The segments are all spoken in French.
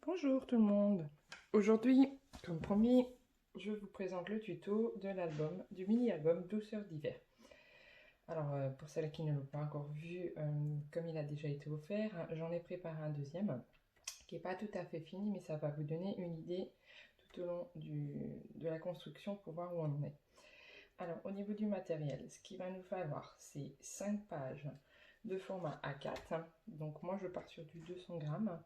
Bonjour tout le monde. Aujourd'hui, comme promis, je vous présente le tuto de l'album, du mini-album Douceur d'hiver. Alors, pour celles qui ne l'ont pas encore vu, comme il a déjà été offert, j'en ai préparé un deuxième, qui n'est pas tout à fait fini, mais ça va vous donner une idée tout au long de la construction pour voir où on en est. Alors, au niveau du matériel, ce qu'il va nous falloir, c'est 5 pages de format A4. Donc moi, je pars sur du 200 grammes.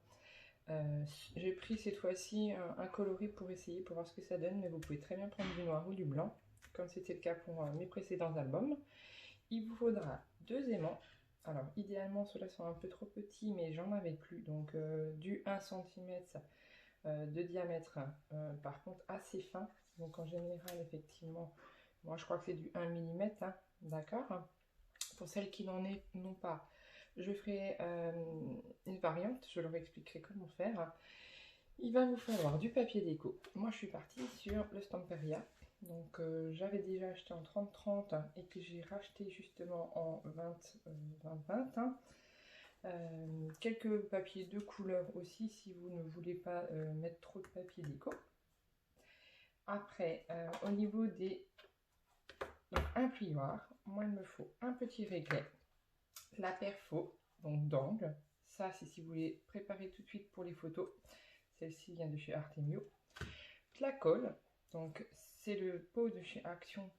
J'ai pris cette fois-ci un coloris pour essayer, pour voir ce que ça donne, mais vous pouvez très bien prendre du noir ou du blanc, comme c'était le cas pour mes précédents albums. Il vous faudra 2 aimants. Alors idéalement, ceux-là sont un peu trop petits, mais j'en avais plus, donc du 1 cm de diamètre, par contre assez fin. Donc en général, effectivement, moi je crois que c'est du 1 mm, hein, d'accord. Pour celles qui n'en ont pas, je ferai une variante, je leur expliquerai comment faire. Il va vous falloir du papier déco. Moi je suis partie sur le Stamperia. Donc j'avais déjà acheté en 30-30 et que j'ai racheté justement en 20-20. Hein. Quelques papiers de couleur aussi si vous ne voulez pas mettre trop de papier déco. Après, au niveau des... Donc un plioir, moi il me faut un petit réglet, la perfo, donc d'angle, ça c'est si vous voulez préparer tout de suite pour les photos, celle-ci vient de chez Artemio, la colle, donc c'est le pot de chez Action,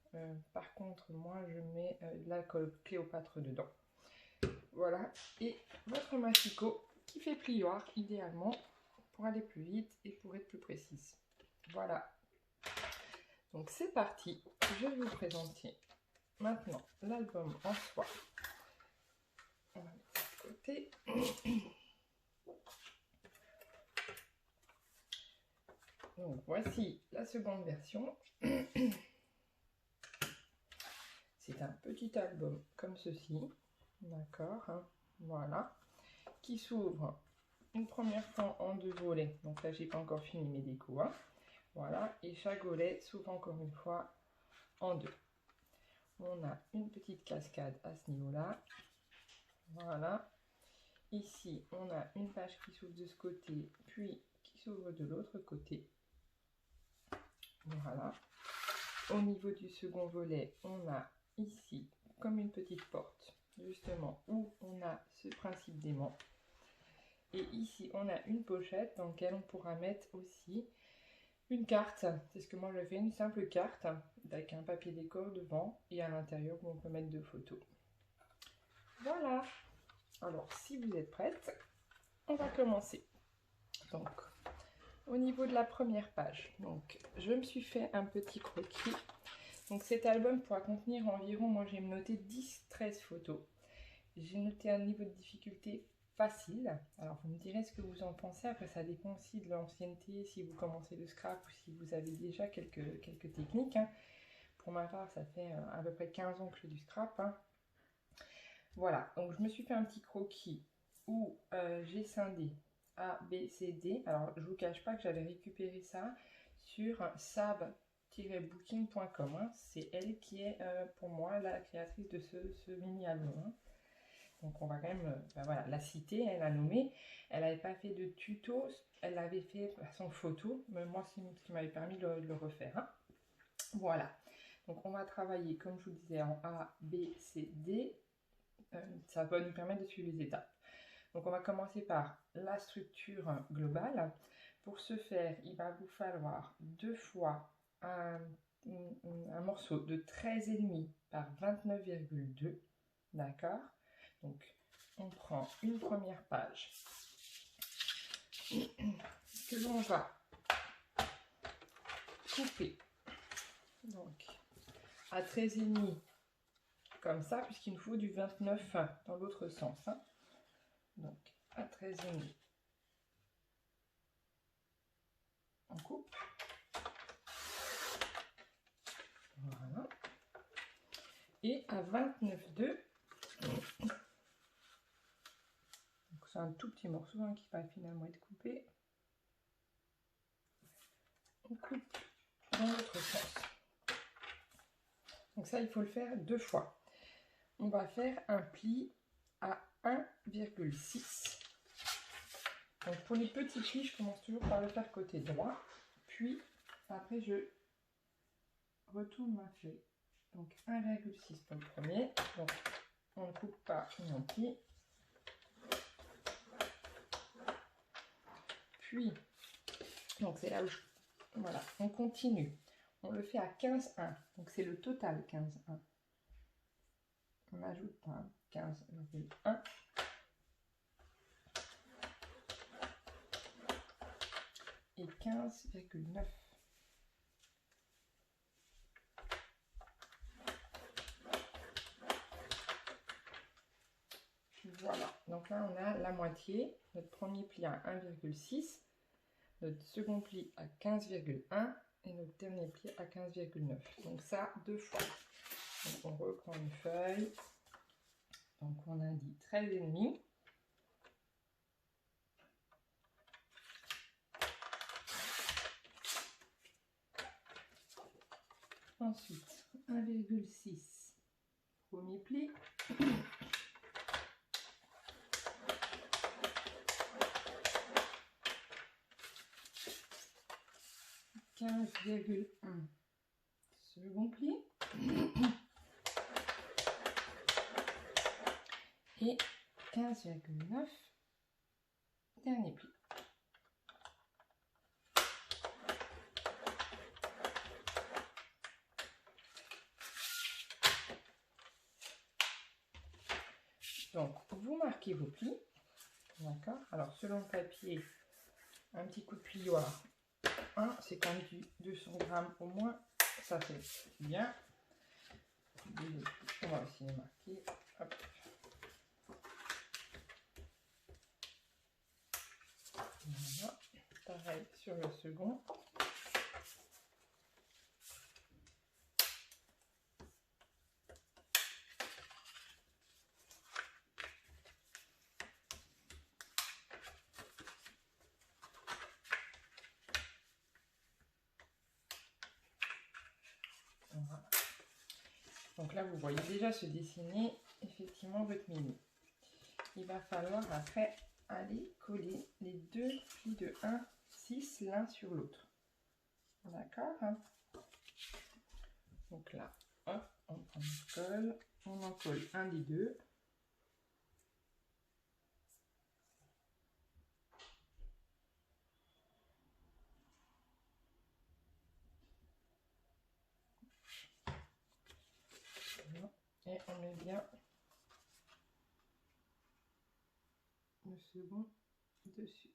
par contre moi je mets de la colle Cléopâtre dedans, voilà, et votre massicot qui fait plioir idéalement pour aller plus vite et pour être plus précise, voilà. Donc c'est parti, je vais vous présenter maintenant l'album en soi. On va mettre ça de côté. Donc voici la seconde version. C'est un petit album comme ceci, d'accord, hein, voilà, qui s'ouvre une première fois en 2 volets. Donc là j'ai pas encore fini mes décos, hein. Voilà, et chaque volet s'ouvre encore une fois en 2. On a une petite cascade à ce niveau-là, voilà. Ici on a une page qui s'ouvre de ce côté, puis qui s'ouvre de l'autre côté. Voilà. Au niveau du second volet, on a ici comme une petite porte, justement, où on a ce principe d'aimant. Et ici, on a une pochette dans laquelle on pourra mettre aussi une carte. C'est ce que moi je fais, une simple carte avec un papier décor devant et à l'intérieur où on peut mettre 2 photos. Voilà. Alors, si vous êtes prête, on va commencer. Donc, au niveau de la première page, donc, je me suis fait un petit croquis. Donc cet album pourra contenir environ, moi j'ai noté 10-13 photos. J'ai noté un niveau de difficulté facile. Alors vous me direz ce que vous en pensez, après ça dépend aussi de l'ancienneté, si vous commencez le scrap ou si vous avez déjà quelques techniques. Hein. Pour ma part, ça fait à peu près 15 ans que je fais du scrap. Hein. Voilà, donc je me suis fait un petit croquis où j'ai scindé A, B, C, D. Alors je ne vous cache pas que j'avais récupéré ça sur sab-booking.com. Hein. C'est elle qui est pour moi la créatrice de ce mini-album. Hein. Donc on va quand même voilà, la citer, elle a nommé. Elle n'avait pas fait de tuto, elle l'avait fait façon photo, mais moi c'est ce qui m'avait permis de le refaire. Hein. Voilà, donc on va travailler comme je vous disais en A, B, C, D. Ça va nous permettre de suivre les étapes. Donc on va commencer par la structure globale. Pour ce faire, il va vous falloir 2 fois un morceau de 13,5 par 29,2. D'accord? Donc on prend une première page que l'on va couper. Donc à 13,5 comme ça, puisqu'il nous faut du 29 dans l'autre sens. Hein. Donc à 13,5, on coupe. Voilà. Et à 29,2, c'est un tout petit morceau hein, qui va finalement être coupé. On coupe dans l'autre sens. Donc ça, il faut le faire 2 fois. On va faire un pli à 1,6. Donc pour les petits plis, je commence toujours par le faire côté droit, puis après je retourne ma feuille. Donc 1,6 pour le premier, donc on ne coupe pas non plus. Puis, donc c'est là où voilà, on continue. On le fait à 15,1, donc c'est le total 15,1. On ajoute un 15,1. Et 15,9. Voilà, donc là on a la moitié, notre premier pli à 1,6, notre second pli à 15,1 et notre dernier pli à 15,9. Donc ça 2 fois. Donc on reprend une feuille, donc on a dit 13,5. Ensuite 1,6, premier pli. 15,1 second pli et 15,9 dernier pli. Donc vous marquez vos plis, d'accord. Alors selon le papier, un petit coup de plioir. C'est quand même du 200 grammes au moins, ça c'est bien. On va aussi les marquer. Hop. Voilà. Pareil sur le second. Voilà. Donc là, vous voyez déjà se dessiner effectivement votre mini. Il va falloir après aller coller les deux plis de 1,6 l'un sur l'autre. D'accord, hein. Donc là, hop, on prend notre colle, on en colle un des deux. Et on met bien le second dessus.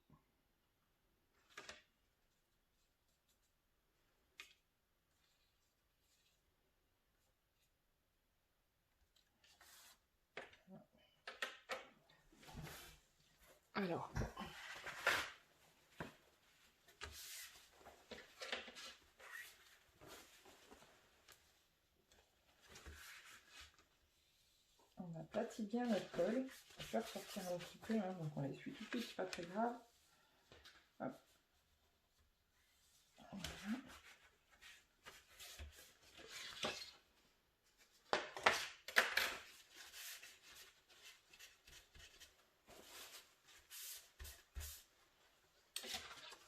Alors, on aplatit bien notre colle. On peut ressortir un petit peu, hein, donc on l'essuie tout de suite, c'est pas très grave. Hop. Voilà.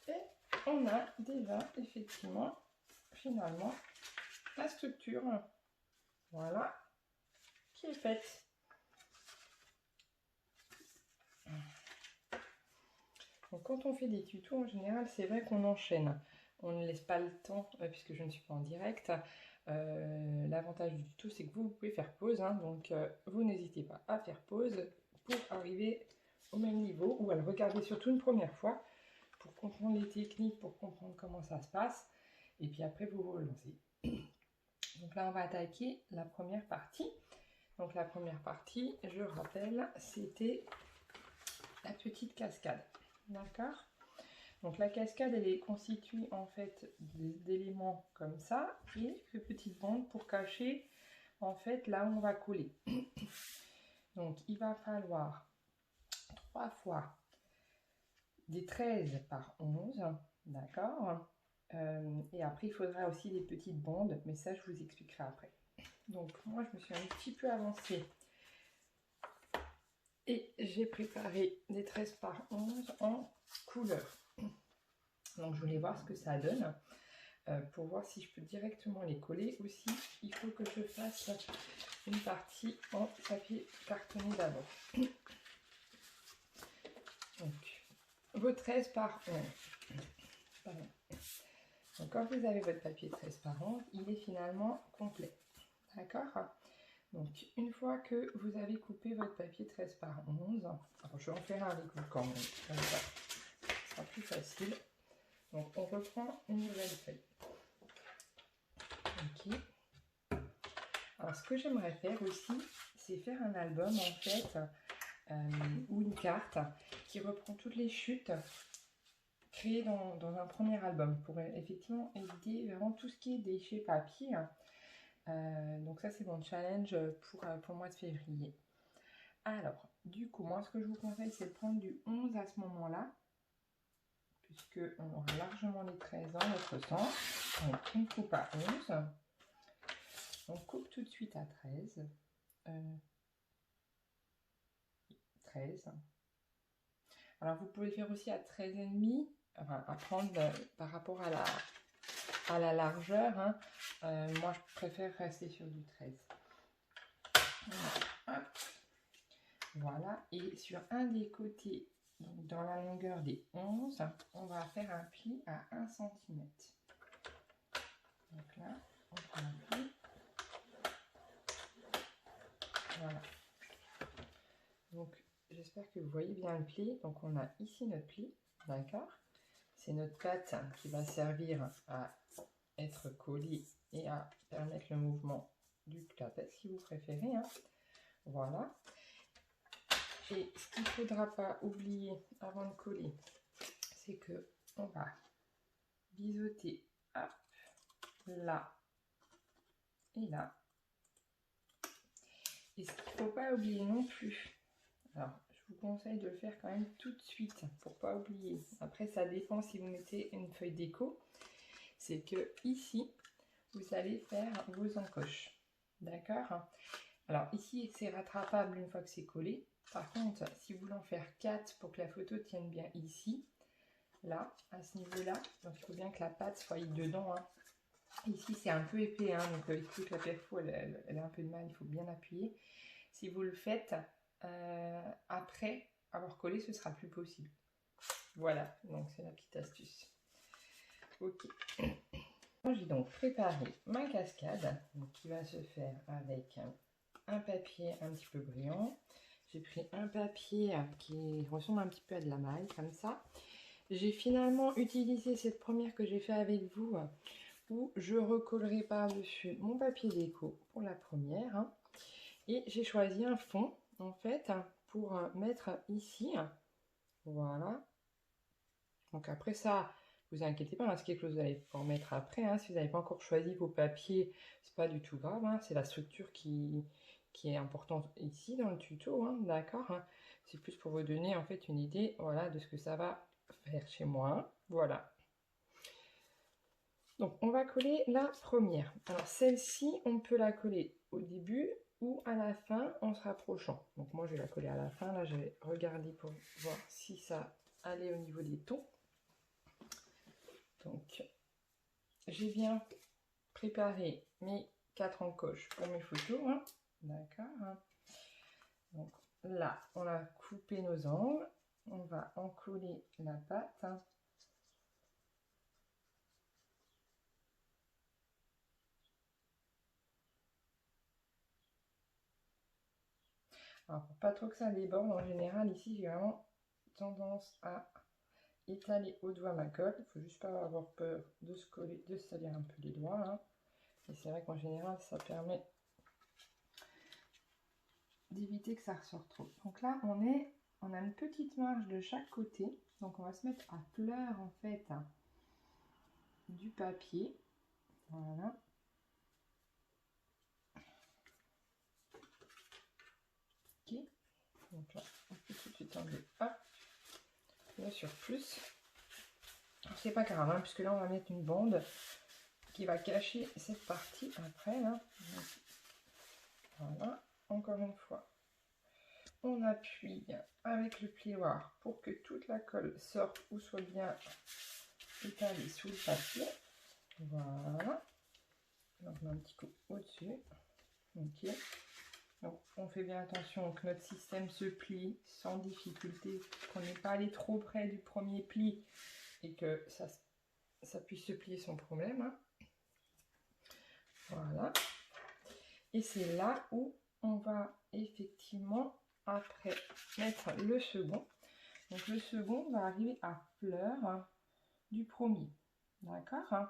Et on a déjà effectivement, finalement, la structure, voilà, qui est faite. Donc quand on fait des tutos, en général, c'est vrai qu'on enchaîne. On ne laisse pas le temps, puisque je ne suis pas en direct. L'avantage du tuto, c'est que vous pouvez faire pause. Hein, donc vous n'hésitez pas à faire pause pour arriver au même niveau, ou à le regarder surtout une première fois, pour comprendre les techniques, pour comprendre comment ça se passe. Et puis après, vous vous relancez. Donc là, on va attaquer la première partie. Donc la première partie, je rappelle, c'était la petite cascade. D'accord? Donc la cascade, elle est constituée en fait d'éléments comme ça et de petites bandes pour cacher en fait là où on va coller. Donc il va falloir 3 fois des 13 par 11, d'accord? Et après il faudra aussi des petites bandes, mais ça je vous expliquerai après. Donc moi je me suis un petit peu avancée Et j'ai préparé des 13 par 11 en couleur. Donc je voulais voir ce que ça donne. Pour voir si je peux directement les coller. Aussi, il faut que je fasse une partie en papier cartonné d'abord. Donc, vos 13 par 11. Pardon. Donc, quand vous avez votre papier 13 par 11, il est finalement complet. D'accord? Donc, une fois que vous avez coupé votre papier 13 par 11, alors je vais en faire un avec vous quand même, comme ça, ce sera plus facile. Donc, on reprend une nouvelle feuille. Ok. Alors, ce que j'aimerais faire aussi, c'est faire un album en fait, ou une carte qui reprend toutes les chutes créées dans un premier album pour effectivement éviter vraiment tout ce qui est déchets papier. Donc ça, c'est mon challenge pour le mois de février. Alors, du coup, moi, ce que je vous conseille, c'est de prendre du 11 à ce moment-là, puisque on aura largement les 13 ans, notre sens. Donc, une coupe à 11. On coupe tout de suite à 13. 13. Alors, vous pouvez le faire aussi à 13,5, enfin, à prendre par rapport à la largeur. Hein. Moi, je préfère rester sur du 13. Voilà. Voilà. Et sur un des côtés, donc dans la longueur des 11, on va faire un pli à 1 cm. Donc là, on fait un pli. Voilà. Donc, j'espère que vous voyez bien le pli. Donc, on a ici notre pli, d'accord? C'est notre patte qui va servir à être collée et à permettre le mouvement du clapet, si vous préférez. Hein. Voilà. Et ce qu'il ne faudra pas oublier avant de coller, c'est que on va biseauter hop, là et là. Et ce qu'il ne faut pas oublier non plus, alors je vous conseille de le faire quand même tout de suite pour pas oublier. Après, ça dépend si vous mettez une feuille déco. C'est que ici, vous allez faire vos encoches. D'accord? Alors ici, c'est rattrapable une fois que c'est collé. Par contre, si vous voulez en faire 4 pour que la photo tienne bien ici, là, à ce niveau-là, donc il faut bien que la pâte soit dedans. Hein. Ici, c'est un peu épais, hein, donc il faut que la perfo, elle a un peu de mal, il faut bien appuyer. Si vous le faites après avoir collé, ce sera plus possible. Voilà, donc c'est la petite astuce. Ok. J'ai donc préparé ma cascade, donc, qui va se faire avec un papier un petit peu brillant. J'ai pris un papier qui ressemble un petit peu à de la maille, comme ça. J'ai finalement utilisé cette première que j'ai fait avec vous, où je recollerai par-dessus mon papier déco pour la première. Hein. Et j'ai choisi un fond, en fait, pour mettre ici. Voilà. Donc après ça, vous inquiétez pas, hein, c'est quelque chose que vous allez pouvoir mettre après. Hein. Si vous n'avez pas encore choisi vos papiers, c'est pas du tout grave. Hein. C'est la structure qui est importante ici dans le tuto, hein, d'accord, hein. C'est plus pour vous donner en fait une idée, voilà, de ce que ça va faire chez moi. Voilà. Donc on va coller la première. Alors celle-ci, on peut la coller au début ou à la fin en se rapprochant. Donc moi je vais la coller à la fin. Là je vais regarder pour voir si ça allait au niveau des tons. Donc j'ai bien préparé mes 4 encoches pour mes photos. Hein. D'accord. Hein. Donc là, on a coupé nos angles. On va encoller la pâte. Hein. Alors, pour pas trop que ça déborde, en général, ici, j'ai vraiment tendance à étaler au doigt ma colle. Il faut juste pas avoir peur de se coller, de se salir un peu les doigts. Hein. Et c'est vrai qu'en général, ça permet d'éviter que ça ressorte trop. Donc là, on a une petite marge de chaque côté. Donc on va se mettre à fleur en fait du papier. Voilà. Ok. Donc là, on peut tout de suite enlever le surplus. C'est pas grave, hein, puisque là on va mettre une bande qui va cacher cette partie après. Hein. Voilà, encore une fois, on appuie avec le plioir pour que toute la colle sorte ou soit bien étalée sous le papier. Voilà. Donc on met un petit coup au-dessus. Ok. Donc on fait bien attention que notre système se plie sans difficulté, qu'on n'ait pas allé trop près du premier pli et que ça puisse se plier sans problème. Hein. Voilà. Et c'est là où on va effectivement après mettre le second. Donc le second va arriver à fleur du premier. D'accord?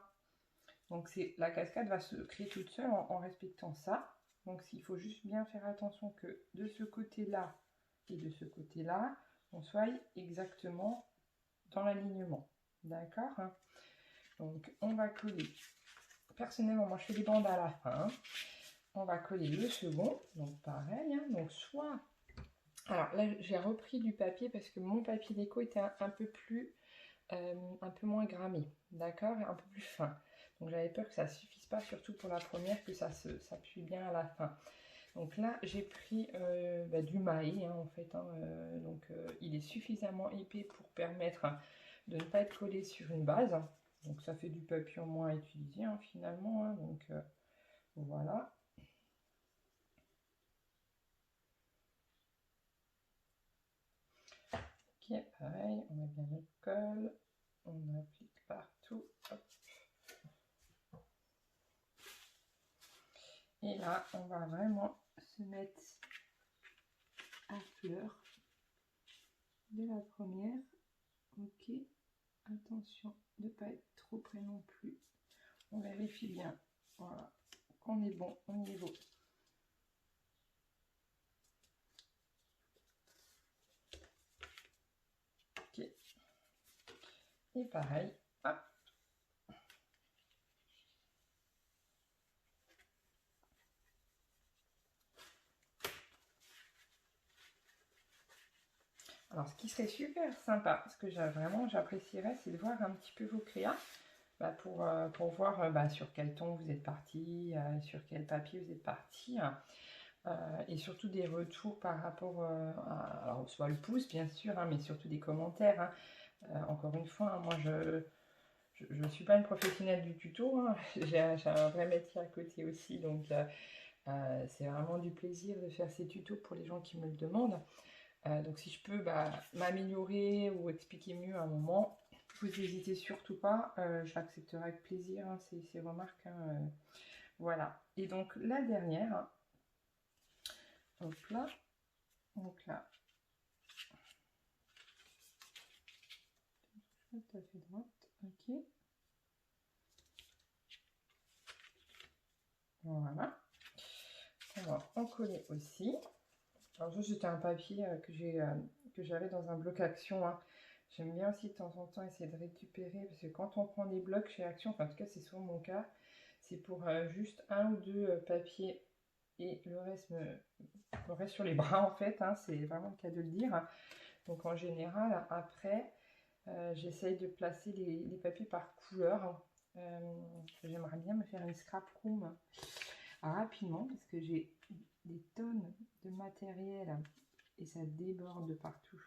Donc la cascade va se créer toute seule en respectant ça. Donc il faut juste bien faire attention que de ce côté-là et de ce côté-là, on soit exactement dans l'alignement. D'accord? Donc on va coller. Personnellement, moi je fais des bandes à la fin. On va coller le second. Donc pareil. Hein, donc soit... Alors là j'ai repris du papier parce que mon papier déco était un peu moins grammé. D'accord? Un peu plus fin. Donc j'avais peur que ça ne suffise pas, surtout pour la première, que ça s'appuie bien à la fin. Donc là, j'ai pris du maïs, hein, en fait. Hein, donc il est suffisamment épais pour permettre de ne pas être collé sur une base. Donc ça fait du papier en moins à utiliser, hein, finalement. Hein, donc voilà. Ok, pareil, on met bien notre colle. On applique partout. Hop. Et là, on va vraiment se mettre à fleur de la première. Ok, attention de ne pas être trop près non plus. On vérifie bien, voilà, qu'on est bon au niveau. Ok. Et pareil, hop. Alors, ce qui serait super sympa, ce que j'apprécierais, c'est de voir un petit peu vos créas pour voir sur quel ton vous êtes parti, sur quel papier vous êtes parti, et surtout des retours par rapport alors soit le pouce bien sûr, hein, mais surtout des commentaires. Hein. Encore une fois, hein, moi je ne suis pas une professionnelle du tuto, hein. J'ai un vrai métier à côté aussi, donc c'est vraiment du plaisir de faire ces tutos pour les gens qui me le demandent. Donc si je peux m'améliorer ou expliquer mieux à un moment, vous n'hésitez surtout pas, je l'accepterai avec plaisir, hein, ces remarques. Hein, voilà. Et donc la dernière, hop là, donc là, tout à fait droite, ok. Voilà. On va en coller aussi. Alors ça c'était un papier que j'avais dans un bloc Action. Hein. J'aime bien aussi de temps en temps essayer de récupérer, parce que quand on prend des blocs chez Action, enfin en tout cas c'est souvent mon cas, c'est pour juste un ou deux papiers et le reste sur les bras en fait, hein, c'est vraiment le cas de le dire. Donc en général, après, j'essaye de placer les papiers par couleur. J'aimerais bien me faire une scrap room rapidement, parce que j'ai des tonnes de matériel et ça déborde de partout.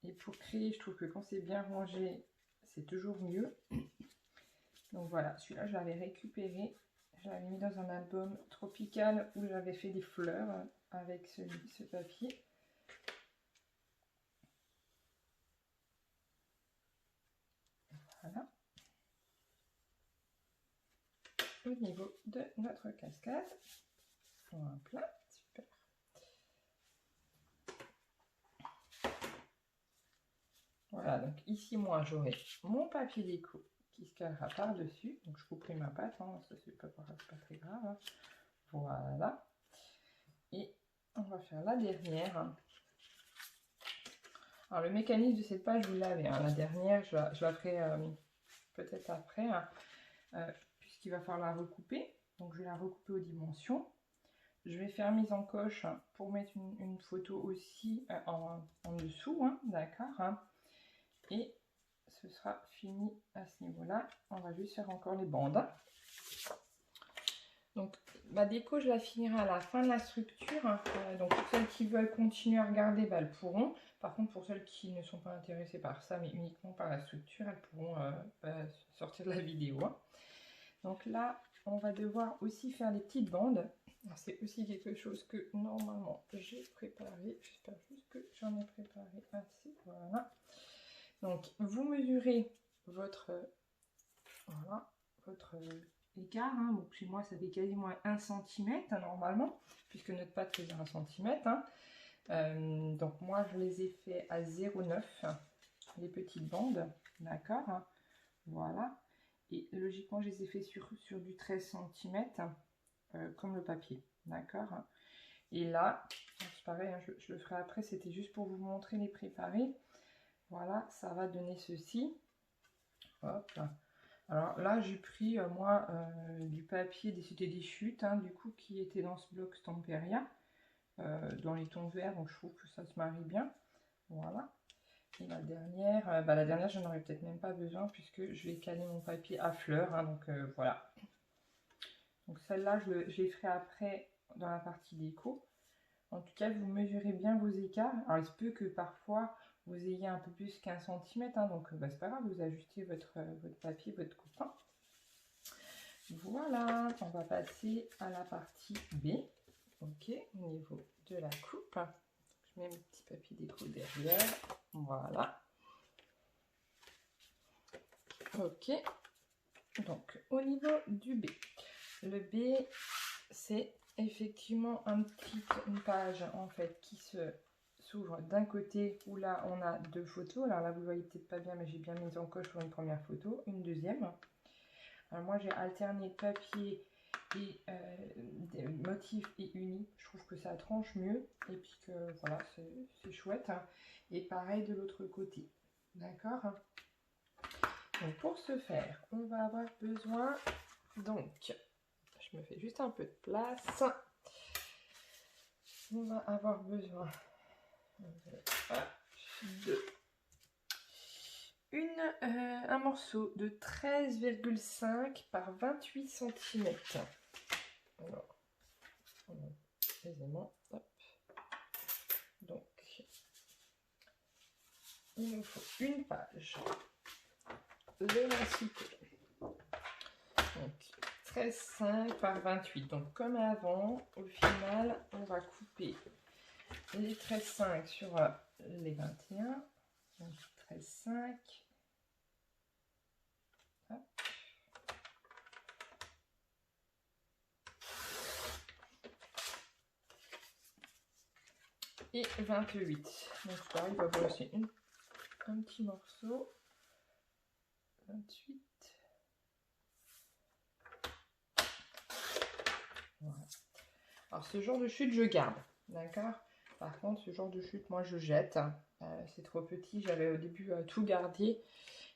Et pour créer, je trouve que quand c'est bien rangé, c'est toujours mieux. Donc voilà, celui-là, je l'avais récupéré. Je l'avais mis dans un album tropical où j'avais fait des fleurs avec ce papier. Voilà. Au niveau de notre cascade. Voilà, super. Voilà, donc ici, moi, j'aurai mon papier déco qui se calera par-dessus. Donc, je couperai ma pâte, hein, ça, c'est pas très grave. Hein. Voilà. Et on va faire la dernière. Alors, le mécanisme de cette page, vous l'avez. Hein. La dernière, je la ferai peut-être après, hein, puisqu'il va falloir la recouper. Donc, je vais la recouper aux dimensions. Je vais faire mise en coche pour mettre une photo aussi en dessous, hein, d'accord, hein. Et ce sera fini à ce niveau-là. On va juste faire encore les bandes. Donc ma déco, je la finirai à la fin de la structure. Donc pour celles qui veulent continuer à regarder, bah, elles pourront. Par contre, pour celles qui ne sont pas intéressées par ça, mais uniquement par la structure, elles pourront sortir de la vidéo. Hein. Donc là, on va devoir aussi faire des petites bandes. C'est aussi quelque chose que normalement j'ai préparé. J'espère juste que j'en ai préparé assez. Voilà. Donc vous mesurez votre, voilà, votre écart. Hein. Donc chez moi, ça fait quasiment 1 cm hein, normalement, puisque notre pâte faisait 1 cm. Hein. Donc moi, je les ai fait à 0,9 les petites bandes. D'accord. Hein. Voilà. Et logiquement, je les ai fait sur du 13 cm, comme le papier. D'accord. Et là, c'est pareil, hein, je le ferai après, c'était juste pour vous montrer les préparés. Voilà, ça va donner ceci. Hop. Alors là, j'ai pris, moi, du papier, c'était des chutes, hein, du coup, qui étaient dans ce bloc Stamperia, dans les tons verts, donc je trouve que ça se marie bien. Voilà. Et la dernière, je n'en aurais peut-être même pas besoin puisque je vais caler mon papier à fleurs. Hein, donc voilà. Donc celle-là, je les ferai après dans la partie déco. En tout cas, vous mesurez bien vos écarts. Alors il se peut que parfois vous ayez un peu plus qu'1 cm. Hein, donc c'est pas grave, vous ajustez votre papier, votre coupin. Voilà, on va passer à la partie B. Ok, au niveau de la coupe. Je mets mon petit papier déco derrière. Voilà. Ok. Donc, au niveau du B. Le B, c'est effectivement une page en fait qui s'ouvre d'un côté où là on a 2 photos. Alors là vous voyez peut-être pas bien, mais j'ai bien mis en coche pour une première photo, une deuxième. Alors moi j'ai alterné papier et des motifs et unis. Je trouve que ça tranche mieux et puis que voilà, c'est chouette. Hein. Et pareil de l'autre côté. D'accord. Donc pour ce faire, on va avoir besoin, donc, je me fais juste un peu de place. On va avoir besoin un morceau de 13,5 par 28 cm. Alors, aisément, hop. Donc, il nous faut une page. Le massicot. Donc 13,5 par 28. Donc comme avant, au final, on va couper les 13,5 sur les 21. Donc 13,5. Et 28. Donc pareil, il va falloir aussi un petit morceau. 28. Voilà. Alors ce genre de chute, je garde. D'accord. Par contre, ce genre de chute, moi, je jette. C'est trop petit. J'avais au début tout gardé.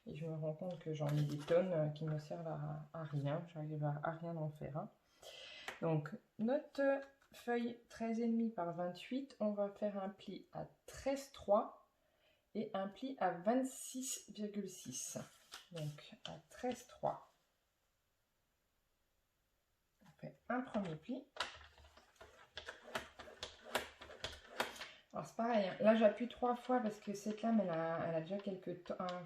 Et je me rends compte que j'en ai des tonnes qui me servent à rien. J'arrive à rien en faire. Hein. Donc, notre feuille 13,5 par 28, on va faire un pli à 13,3 et un pli à 26,6. Donc, à 13,3, on fait un premier pli. Alors, c'est pareil, hein. Là, j'appuie 3 fois parce que cette lame, elle a déjà quelques temps, ça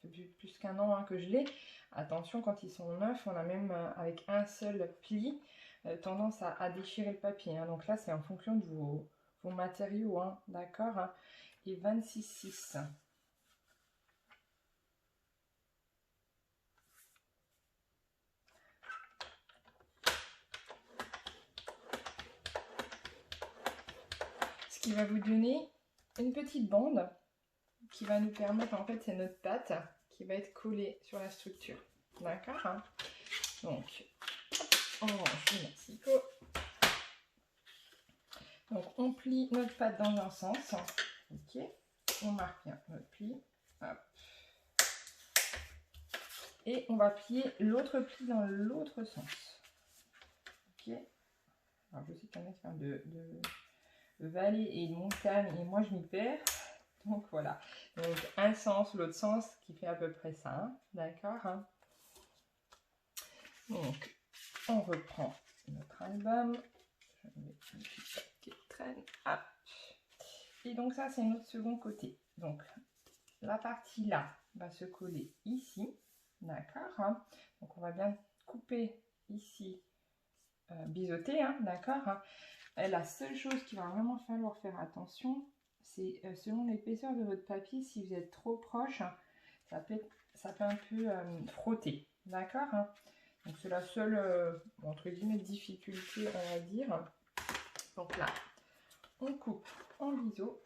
fait plus qu'1 an hein, que je l'ai. Attention, quand ils sont neufs, on a même, avec un seul pli, tendance à déchirer le papier. Hein. Donc là, c'est en fonction de vos matériaux, hein, d'accord hein. Et 26,6. Ce qui va vous donner une petite bande qui va nous permettre, en fait, c'est notre pâte qui va être collée sur la structure. D'accord hein. Donc, on range le massicot. Donc, on plie notre pâte dans un sens. Ok. On marque bien notre pli. Hop. Et on va plier l'autre pli dans l'autre sens. Ok. Alors, je sais qu'il y en a qui parlent de vallée et de montagne, et moi je m'y perds. Donc voilà. Donc un sens, l'autre sens, qui fait à peu près ça. Hein. D'accord hein. Donc, on reprend notre album. Je mets un petit papier qui traîne. Hop. Et donc ça, c'est notre second côté. Donc la partie là va se coller ici. D'accord. Donc on va bien couper ici, biseauter, hein, d'accord. La seule chose qu'il va vraiment falloir faire attention, c'est selon l'épaisseur de votre papier, si vous êtes trop proche, ça peut un peu frotter, d'accord. Donc c'est la seule, entre guillemets, difficulté, on va dire. Donc là, on coupe en biseau.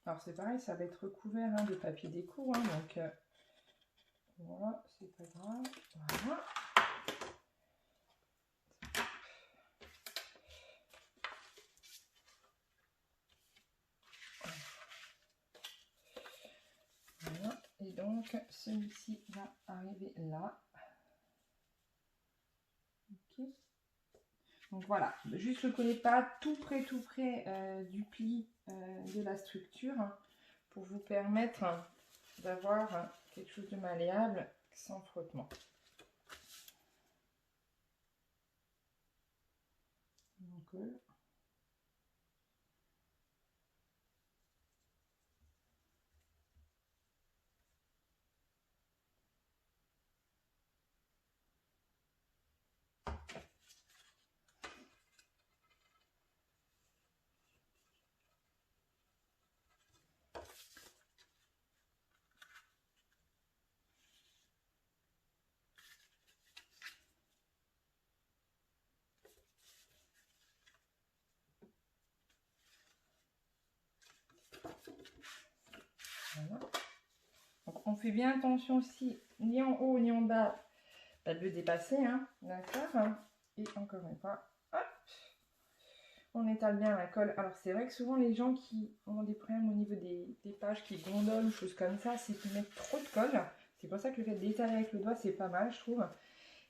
Alors c'est pareil, ça va être recouvert de papier déco, hein, donc voilà, c'est pas grave. Voilà. Voilà. Et donc celui-ci va arriver là. Ok. Donc voilà, juste ne le collez pas tout près du pli de la structure, hein, pour vous permettre d'avoir quelque chose de malléable sans frottement. On colle. Voilà. Donc on fait bien attention aussi, ni en haut ni en bas, pas de le dépasser, hein, d'accord. Et encore une fois, hop, on étale bien la colle. Alors c'est vrai que souvent les gens qui ont des problèmes au niveau des pages qui gondolent ou choses comme ça, c'est qu'ils mettent trop de colle. C'est pour ça que le fait d'étaler avec le doigt, c'est pas mal, je trouve.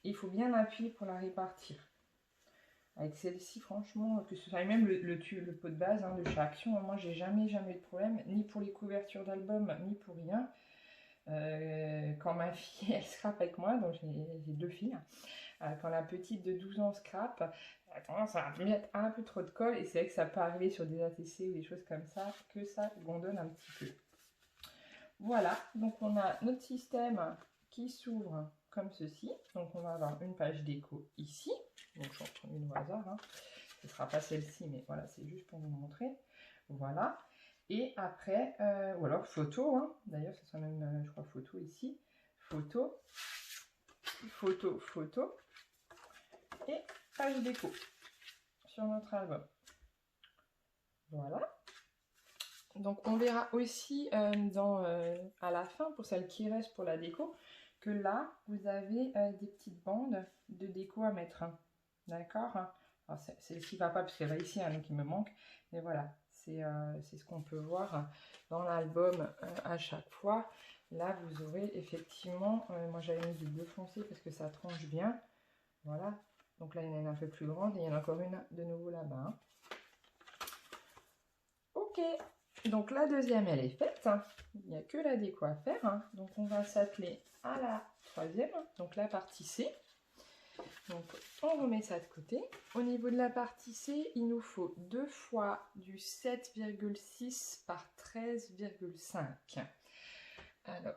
Et il faut bien appuyer pour la répartir. Avec celle-ci, franchement, que ce soit même le pot de base, hein, de chaque action, moi j'ai jamais eu de problème, ni pour les couvertures d'album, ni pour rien. Quand ma fille elle scrape avec moi, donc j'ai 2 filles, quand la petite de 12 ans scrape, elle a tendance à mettre un peu trop de colle, et c'est vrai que ça peut arriver sur des ATC ou des choses comme ça, que ça gondonne un petit peu. Voilà, donc on a notre système qui s'ouvre comme ceci. Donc on va avoir une page déco ici. Donc j'en prends une au hasard, hein. Ce ne sera pas celle-ci, mais voilà, c'est juste pour vous montrer. Voilà. Et après, ou alors photo, hein. D'ailleurs, ce sera même, je crois, photo ici. Photo, photo, photo. Et page déco sur notre album. Voilà. Donc on verra aussi à la fin, pour celle qui reste pour la déco, que là, vous avez des petites bandes de déco à mettre. D'accord. Alors celle-ci va pas parce qu'elle va ici, hein, donc il me manque. Mais voilà, c'est ce qu'on peut voir dans l'album à chaque fois. Là, vous aurez effectivement, moi j'avais mis du bleu foncé parce que ça tranche bien. Voilà. Donc là, il y en a une un peu plus grande et il y en a encore une de nouveau là-bas. Hein. Ok. Donc la deuxième, elle est faite. Il n'y a que la déco à faire. Hein. Donc on va s'atteler à la troisième, donc la partie C. Donc on remet ça de côté. Au niveau de la partie C, il nous faut 2 fois du 7,6 par 13,5. Alors,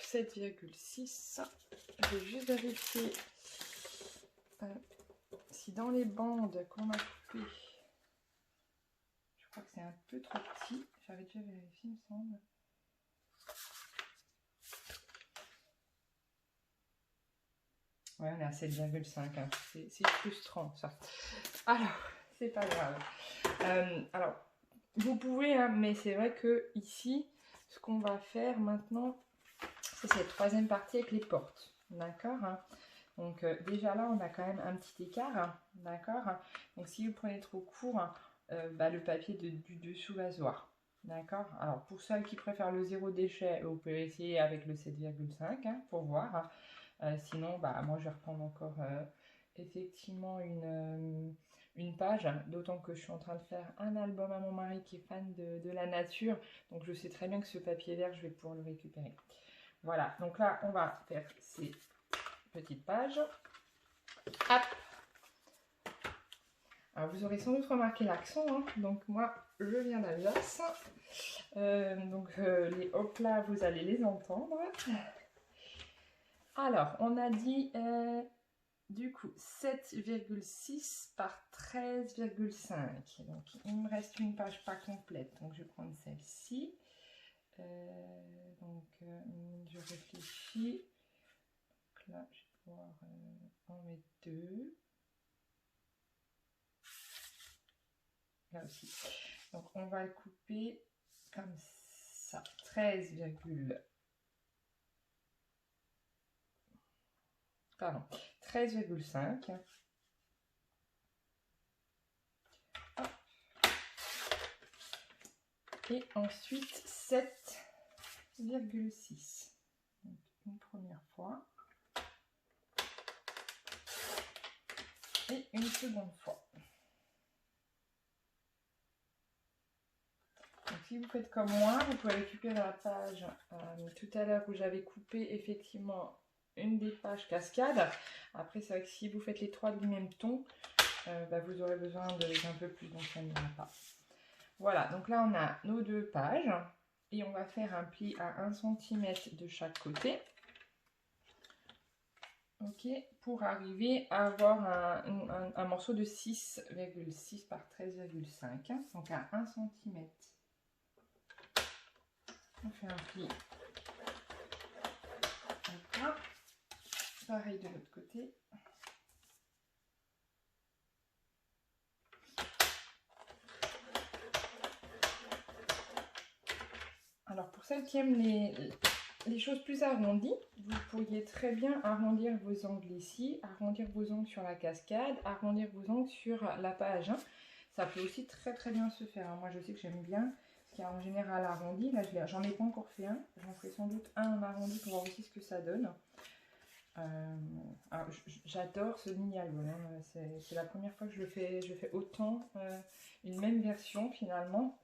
7,6. Je vais juste vérifier si dans les bandes qu'on a coupées, je crois que c'est un peu trop petit. J'avais déjà vérifié, il me semble. Ouais, on est à 7,5. Hein. C'est frustrant, ça. Alors, c'est pas grave. Alors, vous pouvez, hein, mais c'est vrai que ici, ce qu'on va faire maintenant, c'est cette troisième partie avec les portes. D'accord, hein. Donc, déjà là, on a quand même un petit écart. Hein, d'accord. Donc, si vous prenez trop court, le papier du dessous va se voir. D'accord. Alors, pour ceux qui préfèrent le zéro déchet, vous pouvez essayer avec le 7,5 hein, pour voir. Sinon, moi, je vais reprendre encore effectivement une page, d'autant que je suis en train de faire un album à mon mari qui est fan de la nature. Donc, je sais très bien que ce papier vert, je vais pouvoir le récupérer. Voilà. Donc là, on va faire ces petite page. Hop. Alors vous aurez sans doute remarqué l'accent, hein. Donc moi je viens d'Alsace, donc les hop là vous allez les entendre. Alors on a dit du coup 7,6 par 13,5. Donc il me reste une page pas complète, donc je vais prendre celle-ci. Je réfléchis. Donc là je vais pouvoir en mettre deux. Là aussi. Donc on va le couper comme ça. 13,5. Et ensuite 7,6. Donc une première fois. Et une seconde fois. Donc, si vous faites comme moi, vous pouvez récupérer la page tout à l'heure où j'avais coupé effectivement une des pages cascades. Après, c'est vrai que si vous faites les trois du même ton, vous aurez besoin d'un peu plus, donc ça n'ira pas. Voilà, donc là on a nos deux pages et on va faire un pli à 1 cm de chaque côté. Ok, pour arriver à avoir un morceau de 6,6 par 13,5, donc à 1 cm. On fait un pli. Voilà. Pareil de l'autre côté. Alors pour celles qui aiment les choses plus arrondies, vous pourriez très bien arrondir vos angles ici, arrondir vos angles sur la cascade, arrondir vos angles sur la page. Ça peut aussi très bien se faire. Moi je sais que j'aime bien ce qui est en général arrondi. Là j'en ai pas encore fait un, j'en ferai sans doute un en arrondi pour voir aussi ce que ça donne. J'adore ce mini album, hein. C'est la première fois que je fais autant une même version finalement.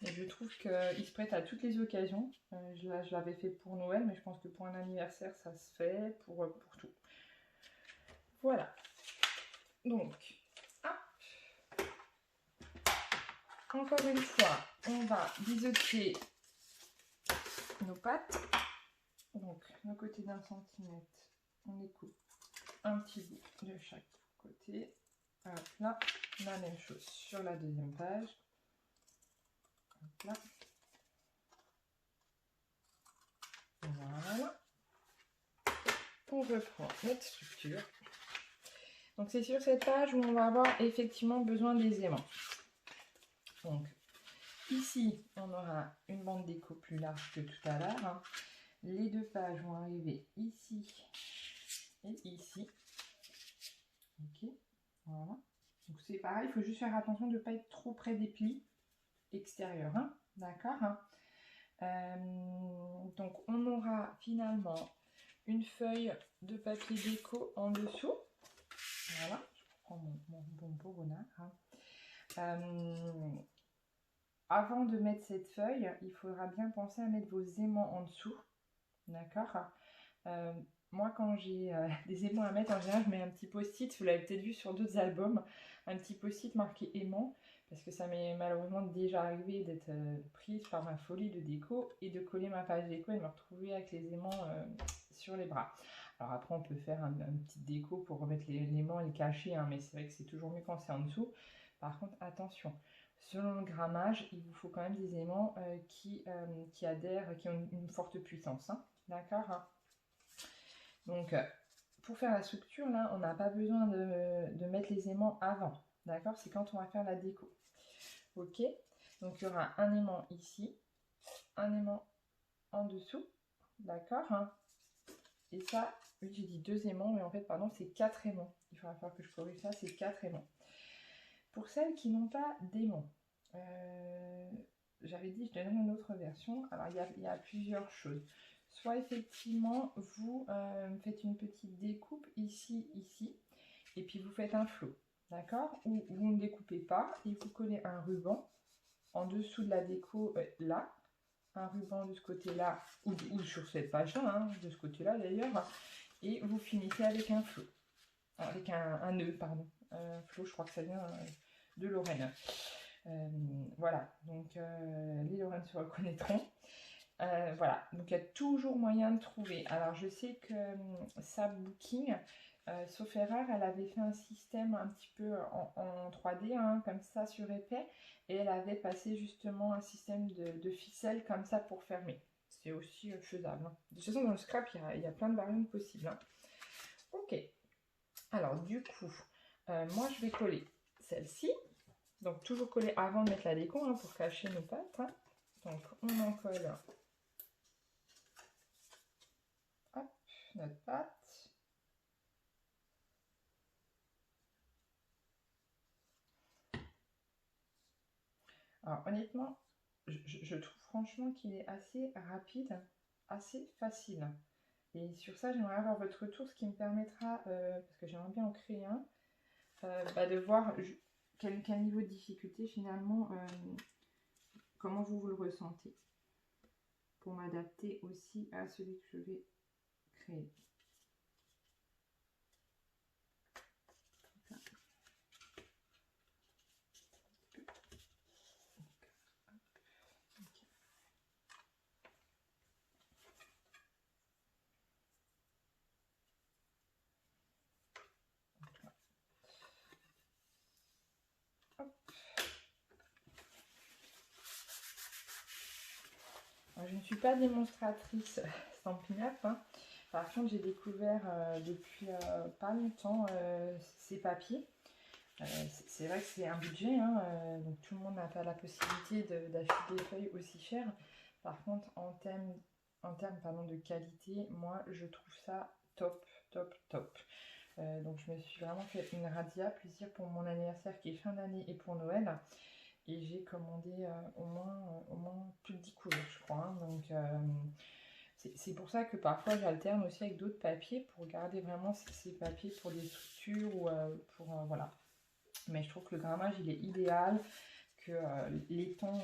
Et je trouve qu'il se prête à toutes les occasions. Je l'avais fait pour Noël, mais je pense que pour un anniversaire, ça se fait pour tout. Voilà. Donc, encore une fois, on va biseauter nos pattes. Donc, nos côtés d'1 cm, on les coupe un petit bout de chaque côté. Hop là, la même chose sur la deuxième page. Hop là. Voilà. On reprend notre structure. Donc c'est sur cette page où on va avoir effectivement besoin des aimants. Donc ici, on aura une bande déco plus large que tout à l'heure, hein. Les deux pages vont arriver ici et ici. Ok, voilà. Donc c'est pareil, il faut juste faire attention de ne pas être trop près des plis extérieurs, hein. D'accord, hein. Donc on aura finalement une feuille de papier déco en dessous. Voilà, je prends mon bon renard, hein. Avant de mettre cette feuille, il faudra bien penser à mettre vos aimants en dessous. D'accord. Moi, quand j'ai des aimants à mettre, en général, je mets un petit post-it. Vous l'avez peut-être vu sur d'autres albums, un petit post-it marqué aimant, parce que ça m'est malheureusement déjà arrivé d'être prise par ma folie de déco et de coller ma page déco et de me retrouver avec les aimants sur les bras. Alors après, on peut faire un petit déco pour remettre l'aimant et le cacher, hein, mais c'est vrai que c'est toujours mieux quand c'est en dessous. Par contre, attention. Selon le grammage, il vous faut quand même des aimants qui adhèrent, qui ont une forte puissance, hein. D'accord, hein. Donc, pour faire la structure, là, on n'a pas besoin de mettre les aimants avant. D'accord, c'est quand on va faire la déco. Ok, donc il y aura un aimant ici, un aimant en dessous. D'accord, hein. Et ça, oui, j'ai dit 2 aimants, mais en fait, pardon, c'est 4 aimants. Il va falloir que je corrige ça, c'est 4 aimants. Pour celles qui n'ont pas d'aimants, j'avais dit, je donnerai une autre version. Alors, il y a plusieurs choses. Soit effectivement, vous faites une petite découpe ici, ici, et puis vous faites un flot, d'accord? Ou vous ne découpez pas et vous collez un ruban en dessous de la déco, là, un ruban de ce côté-là, ou sur cette page-là, hein, de ce côté-là d'ailleurs, et vous finissez avec un flot, avec un nœud, pardon. Flot, je crois que ça vient de Lorraine. Voilà, donc les Lorraines se reconnaîtront. Voilà, donc il y a toujours moyen de trouver. Alors je sais que Sab Booking, sauf erreur, elle avait fait un système un petit peu en 3D, hein, comme ça sur épais, et elle avait passé justement un système de ficelle comme ça pour fermer. C'est aussi faisable. Hein. De toute façon, dans le scrap, il y a plein de variantes possibles. Hein. Ok, alors du coup, moi je vais coller celle-ci. Donc toujours coller avant de mettre la déco, hein, pour cacher nos pattes. Hein. Donc on en colle. Hop, notre pâte. Alors honnêtement, je trouve franchement qu'il est assez rapide, assez facile. Et sur ça, j'aimerais avoir votre retour, ce qui me permettra, parce que j'aimerais bien en créer un, de voir quel niveau de difficulté finalement, comment vous le ressentez. Pour m'adapter aussi à celui que je vais créer. Alors, je ne suis pas démonstratrice Stampin' Up, hein. Par contre, j'ai découvert depuis pas longtemps ces papiers. C'est vrai que c'est un budget, hein, donc tout le monde n'a pas la possibilité d'acheter des feuilles aussi chères. Par contre, en termes de qualité, moi je trouve ça top, top, top. Donc je me suis vraiment fait une radia, plaisir pour mon anniversaire qui est fin d'année et pour Noël. Et j'ai commandé au moins plus de 10 couleurs, je crois. Hein. Donc c'est pour ça que parfois j'alterne aussi avec d'autres papiers pour garder vraiment ces papiers pour des structures ou pour voilà. Mais je trouve que le grammage il est idéal, que les tons,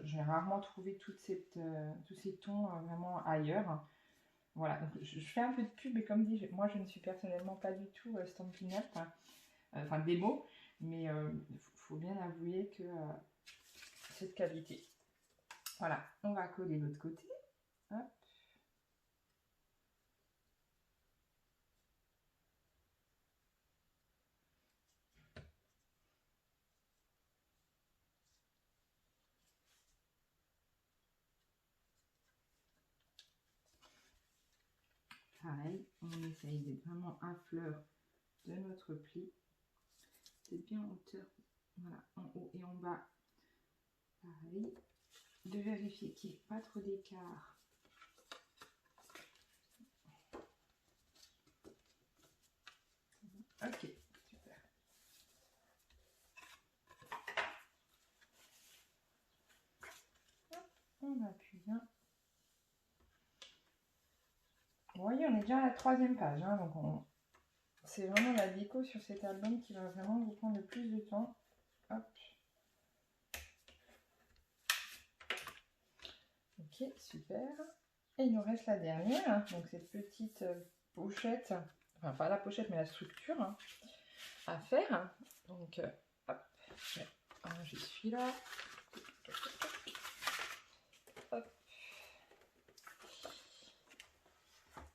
j'ai rarement trouvé tous ces tons vraiment ailleurs. Voilà, donc je fais un peu de pub, et comme dit, moi je ne suis personnellement pas du tout Stampin' Up, hein, enfin démo, mais il faut bien avouer que c'est de qualité. Voilà, on va coller l'autre côté. Hop. Pareil, on essaye d'être vraiment à fleur de notre pli. C'est bien en hauteur, voilà, en haut et en bas. Pareil, de vérifier qu'il n'y ait pas trop d'écart. Ok, super. Hop, on appuie bien. Vous voyez, on est déjà à la 3e page, hein, donc c'est vraiment la déco sur cet album qui va vraiment vous prendre le plus de temps. Hop. Ok, super. Et il nous reste la dernière, donc cette petite pochette, enfin pas la pochette mais la structure, hein, à faire. Donc hop, je suis là. Hop.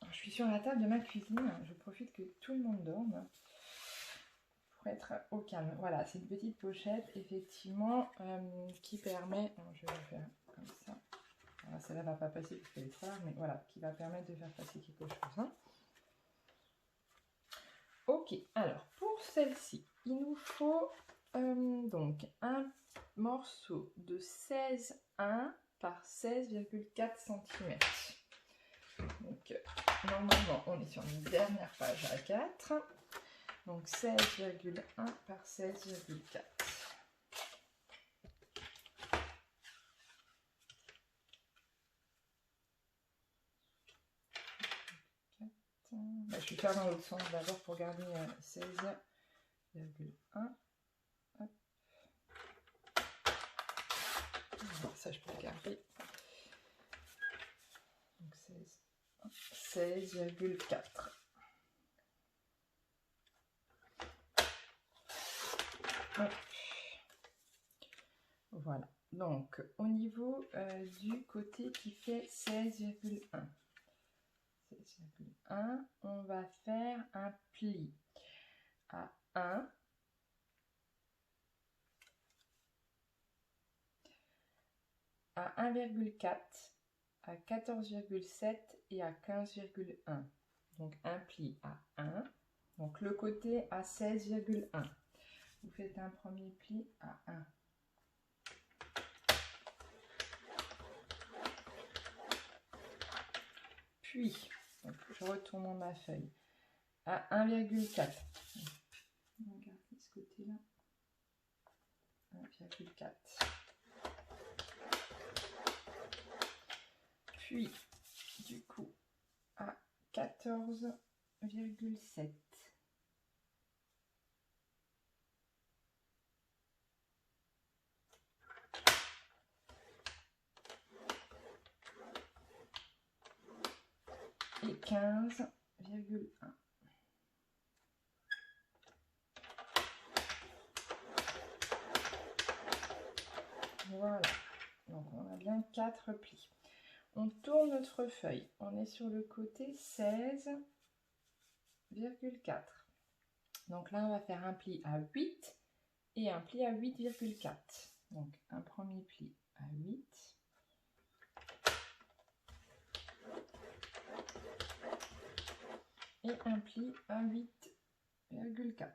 Alors, je suis sur la table de ma cuisine, je profite que tout le monde dorme pour être au calme. Voilà, c'est une petite pochette effectivement qui permet, alors, je vais le faire comme ça. Alors, celle-là va pas passer parce qu'elle est trop large, mais voilà, qui va permettre de faire passer quelque chose. Hein. Ok, alors pour celle-ci, il nous faut donc un morceau de 16,1 par 16,4 cm. Donc normalement on est sur une dernière page à 4. Donc 16,1 par 16,4. Je vais faire dans l'autre sens d'abord pour garder 16,1. Ça je peux le garder. Donc 16,4. Voilà, donc au niveau du côté qui fait 16,1, on va faire un pli à 1, à 1,4, à 14,7 et à 15,1. Donc un pli à 1, donc le côté à 16,1. Vous faites un premier pli à 1. Puis, donc je retourne ma feuille à 1,4. On va garder ce côté-là. 1,4. Puis, du coup, à 14,7. Et 15,1. Voilà, donc on a bien 4 plis. On tourne notre feuille, on est sur le côté 16,4. Donc là, on va faire un pli à 8 et un pli à 8,4. Donc un premier pli à 8. Et un pli à 8,4.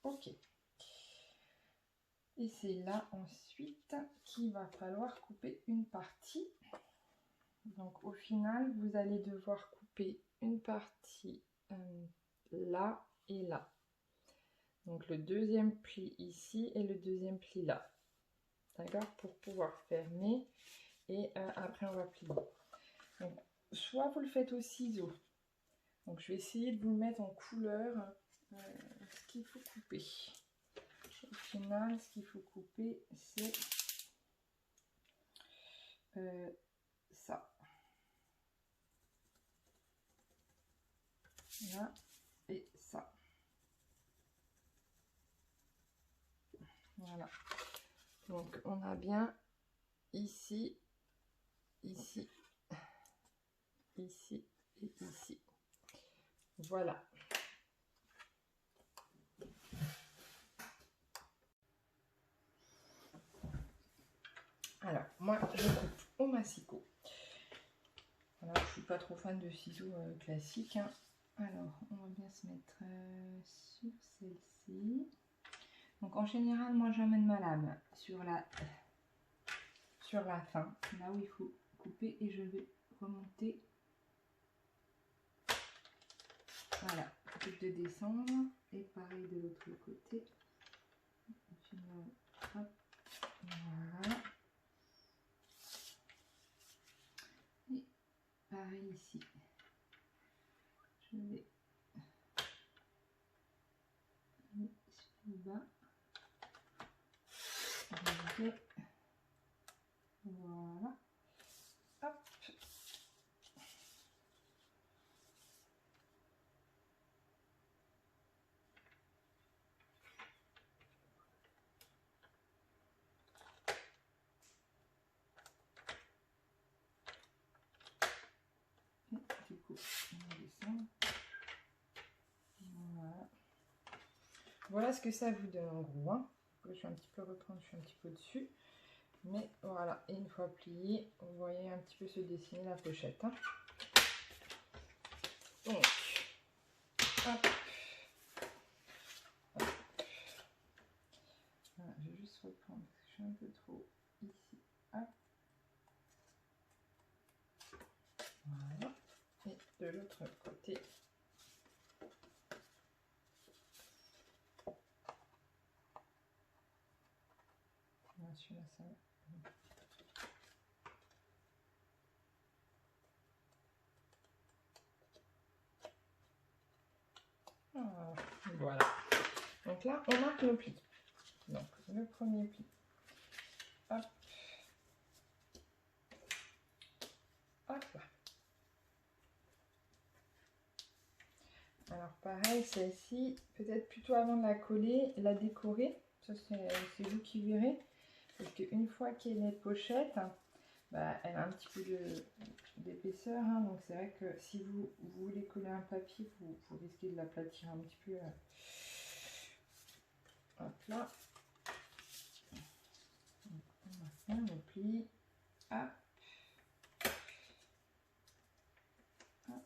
Ok. Et c'est là ensuite qu'il va falloir couper une partie. Donc au final, vous allez devoir couper une partie là et là. Donc le deuxième pli ici et le deuxième pli là. D'accord? Pour pouvoir fermer. Et après on va plier. Donc, soit vous le faites au ciseau. Donc je vais essayer de vous mettre en couleur ce qu'il faut couper. Au final, ce qu'il faut couper, c'est ça. Là et ça. Voilà. Donc on a bien ici, ici, ici et ici. Voilà. Alors, moi, je coupe au massicot. Alors, je suis pas trop fan de ciseaux classiques. Hein. Alors, on va bien se mettre sur celle-ci. Donc, en général, moi, j'amène ma lame sur la fin, là où il faut couper, et je vais remonter. Voilà, plutôt que de descendre. Et pareil de l'autre côté. Hop, voilà. Et pareil ici. Je vais aller sur le bas. Voilà. Hop. Et du coup, on va descendre. Voilà. Voilà ce que ça vous donne en gros. Hein. Je vais un petit peu reprendre, je suis un petit peu dessus. Mais voilà, et une fois plié, vous voyez un petit peu se dessiner la pochette. Hein. Donc, hop. Hop. Voilà, je vais juste reprendre parce que je suis un peu trop ici. Hop. Voilà. Et de l'autre côté. Voilà, celui-là, ça va. Voilà. Donc là, on marque nos plis. Donc, le premier pli. Hop. Hop là. Alors pareil, celle-ci, peut-être plutôt avant de la coller, la décorer. Ça c'est vous qui verrez. Parce qu'une fois qu'elle est pochette, bah, elle a un petit peu d'épaisseur. Hein, donc c'est vrai que si vous voulez coller un papier, vous risquez de l'aplatir un petit peu. Hop là. Donc, on va faire le pli. Hop. Hop.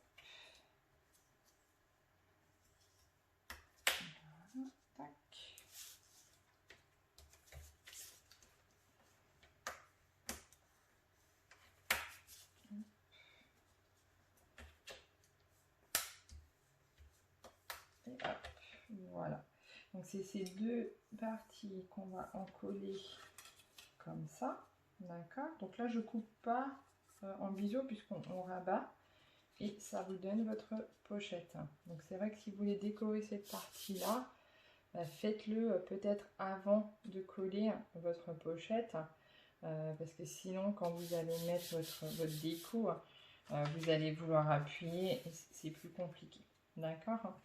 Voilà. Tac. Et hop. Voilà. Donc c'est ces deux parties qu'on va en coller comme ça. D'accord. Donc là je coupe pas en biseau puisqu'on rabat. Et ça vous donne votre pochette. Donc c'est vrai que si vous voulez décorer cette partie-là, bah, faites-le peut-être avant de coller votre pochette. Parce que sinon, quand vous allez mettre votre déco, vous allez vouloir appuyer et c'est plus compliqué. D'accord?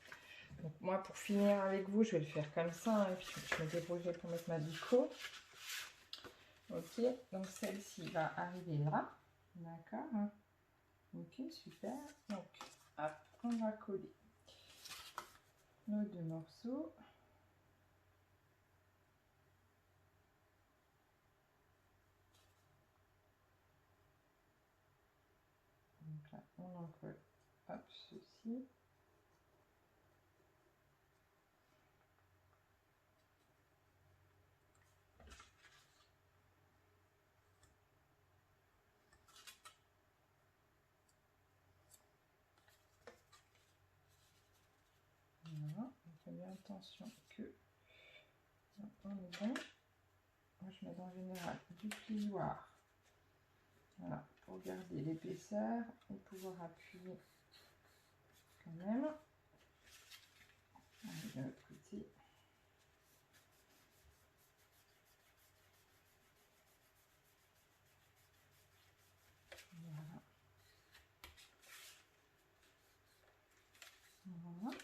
Donc moi, pour finir avec vous, je vais le faire comme ça. Hein, et puis je me débrouillerai pour mettre ma déco. Ok, donc celle-ci va arriver là. D'accord? Ok, super. Donc, hop, on va coller nos deux morceaux. Donc là, on en colle, hop, ceci. Voilà, on fait bien attention que on est bon. Moi, je mets en général du plioir. Voilà, pour garder l'épaisseur et pouvoir appuyer quand même. Allez, de l'autre côté. Voilà. Voilà.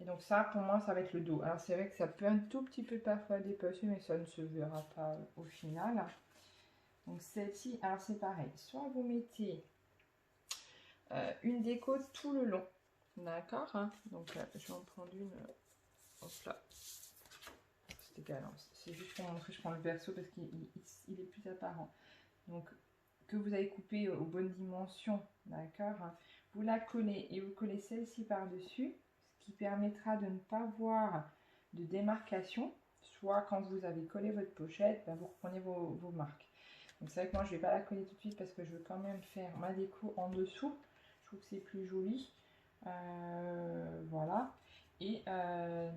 Et donc ça, pour moi, ça va être le dos. Alors c'est vrai que ça peut un tout petit peu parfois dépasser, mais ça ne se verra pas au final. Donc celle-ci, alors c'est pareil. Soit vous mettez une déco tout le long. D'accord, hein. Donc je vais en prendre une. Hop là. C'est égal. Hein. C'est juste pour montrer, je prends le verso parce qu'il est plus apparent. Donc que vous avez coupé aux bonnes dimensions. D'accord, hein. Vous la collez et vous collez celle-ci par-dessus. Ce qui permettra de ne pas voir de démarcation. Soit quand vous avez collé votre pochette, ben vous reprenez vos marques. Donc c'est vrai que moi je ne vais pas la coller tout de suite parce que je veux quand même faire ma déco en dessous. Je trouve que c'est plus joli. Voilà. Et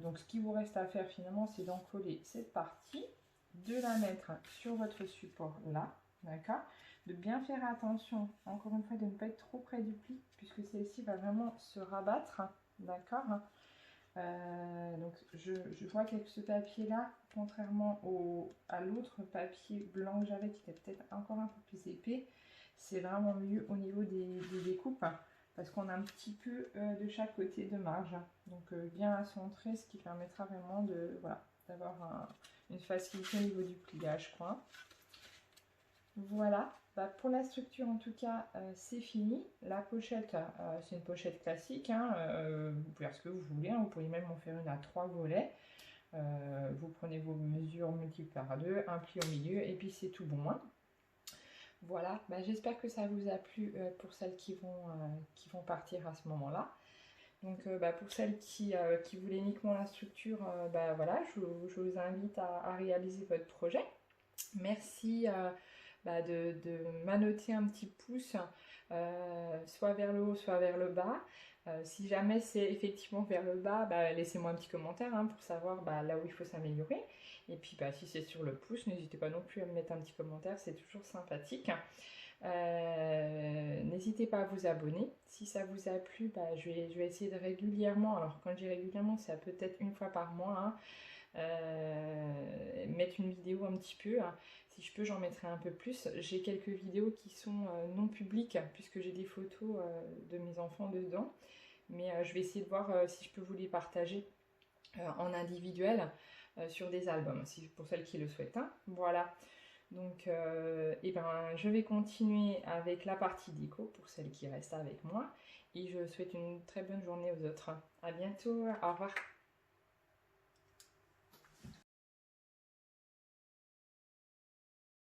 donc ce qui vous reste à faire finalement, c'est d'en coller cette partie, de la mettre sur votre support là, d'accord, de bien faire attention, encore une fois, de ne pas être trop près du pli, puisque celle-ci va vraiment se rabattre, d'accord. Donc je vois qu'avec ce papier là, contrairement à l'autre papier blanc que j'avais qui était peut-être encore un peu plus épais, c'est vraiment mieux au niveau des découpes parce qu'on a un petit peu de chaque côté de marge, donc bien à centrer, ce qui permettra vraiment de voilà, d'avoir une facilité au niveau du pliage, quoi. Voilà, bah, pour la structure en tout cas c'est fini. La pochette, c'est une pochette classique, hein, vous pouvez faire ce que vous voulez, hein, vous pourriez même en faire une à 3 volets. Vous prenez vos mesures multiples par 2, un pli au milieu et puis c'est tout bon. Hein. Voilà, bah, j'espère que ça vous a plu pour celles qui vont partir à ce moment-là. Donc bah, pour celles qui voulaient uniquement la structure, bah, voilà, je vous invite à réaliser votre projet. Merci bah, de m'annoter un petit pouce, soit vers le haut, soit vers le bas. Si jamais c'est effectivement vers le bas, bah, laissez-moi un petit commentaire hein, pour savoir bah, là où il faut s'améliorer. Et puis bah, si c'est sur le pouce, n'hésitez pas non plus à me mettre un petit commentaire, c'est toujours sympathique. N'hésitez pas à vous abonner. Si ça vous a plu, bah, je vais essayer de régulièrement, alors quand je dis régulièrement, c'est peut-être une fois par mois, hein, mettre une vidéo un petit peu. Si je peux, j'en mettrai un peu plus. J'ai quelques vidéos qui sont non publiques, puisque j'ai des photos de mes enfants dedans. Mais je vais essayer de voir si je peux vous les partager en individuel sur des albums, si, pour celles qui le souhaitent. Hein. Voilà. Donc, eh ben, je vais continuer avec la partie déco pour celles qui restent avec moi. Et je souhaite une très bonne journée aux autres. À bientôt. Au revoir.